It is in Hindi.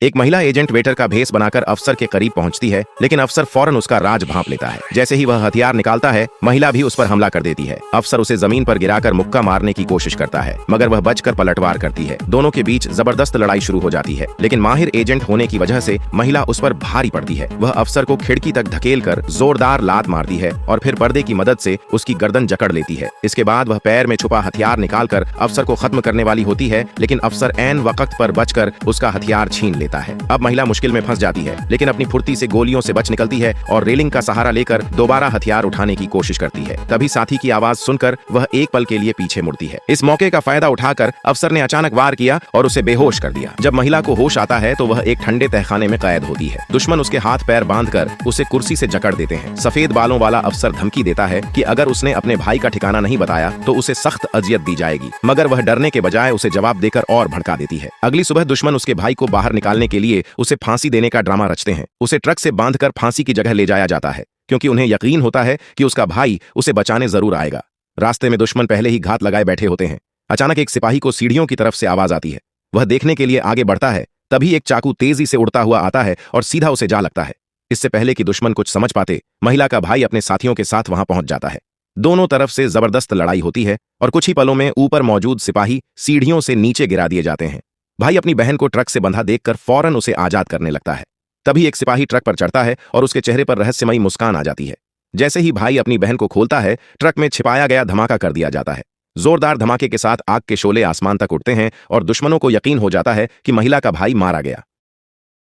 एक महिला एजेंट वेटर का भेस बनाकर अफसर के करीब पहुंचती है, लेकिन अफसर फौरन उसका राज भांप लेता है। जैसे ही वह हथियार निकालता है, महिला भी उस पर हमला कर देती है। अफसर उसे जमीन पर गिराकर मुक्का मारने की कोशिश करता है, मगर वह बचकर पलटवार करती है। दोनों के बीच जबरदस्त लड़ाई शुरू हो जाती है, लेकिन माहिर एजेंट होने की वजह से महिला उस पर भारी पड़ती है। वह अफसर को खिड़की तक धकेल कर जोरदार लात मारती है और फिर पर्दे की मदद से उसकी गर्दन जकड़ लेती है। इसके बाद वह पैर में छुपा हथियार निकालकर अफसर को खत्म करने वाली होती है, लेकिन अफसर ऐन वक्त पर बचकर उसका हथियार छीन लेता है। अब महिला मुश्किल में फंस जाती है, लेकिन अपनी फुर्ती से गोलियों से बच निकलती है और रेलिंग का सहारा लेकर दोबारा हथियार उठाने की कोशिश करती है। तभी साथी की आवाज सुनकर वह एक पल के लिए पीछे मुड़ती है। इस मौके का फायदा उठाकर अफसर ने अचानक वार किया और उसे बेहोश कर दिया। जब महिला को होश आता है तो वह एक ठंडे तहखाने में कैद होती है। दुश्मन उसके हाथ पैर बांधकर उसे कुर्सी से जकड़ देते हैं। सफेद बालों वाला अफसर धमकी देता है कि अगर उसने अपने भाई का ठिकाना नहीं बताया तो उसे सख्त अजियत दी जाएगी, मगर वह डरने के बजाय उसे जवाब देकर और भड़का देती है। अगली सुबह दुश्मन उसके भाई को बाहर निकालने के लिए उसे फांसी देने का ड्रामा रचते हैं। उसे ट्रक से बांधकर फांसी की जगह ले जाया जाता है, क्योंकि उन्हें यकीन होता है कि उसका भाई उसे बचाने जरूर आएगा। रास्ते में दुश्मन पहले ही घात लगाए बैठे होते हैं। अचानक एक सिपाही को सीढ़ियों की तरफ से आवाज आती है। वह देखने के लिए आगे बढ़ता है, तभी एक चाकू तेजी से उड़ता हुआ आता है और सीधा उसे जा लगता है। इससे पहले कि दुश्मन कुछ समझ पाते, महिला का भाई अपने साथियों के साथ वहां पहुंच जाता है। दोनों तरफ से जबरदस्त लड़ाई होती है और कुछ ही पलों में ऊपर मौजूद सिपाही सीढ़ियों से नीचे गिरा दिए जाते हैं। भाई अपनी बहन को ट्रक से बंधा देखकर फौरन उसे आजाद करने लगता है। तभी एक सिपाही ट्रक पर चढ़ता है और उसके चेहरे पर रहस्यमयी मुस्कान आ जाती है। जैसे ही भाई अपनी बहन को खोलता है, ट्रक में छिपाया गया धमाका कर दिया जाता है। जोरदार धमाके के साथ आग के शोले आसमान तक उठते हैं और दुश्मनों को यकीन हो जाता है कि महिला का भाई मारा गया।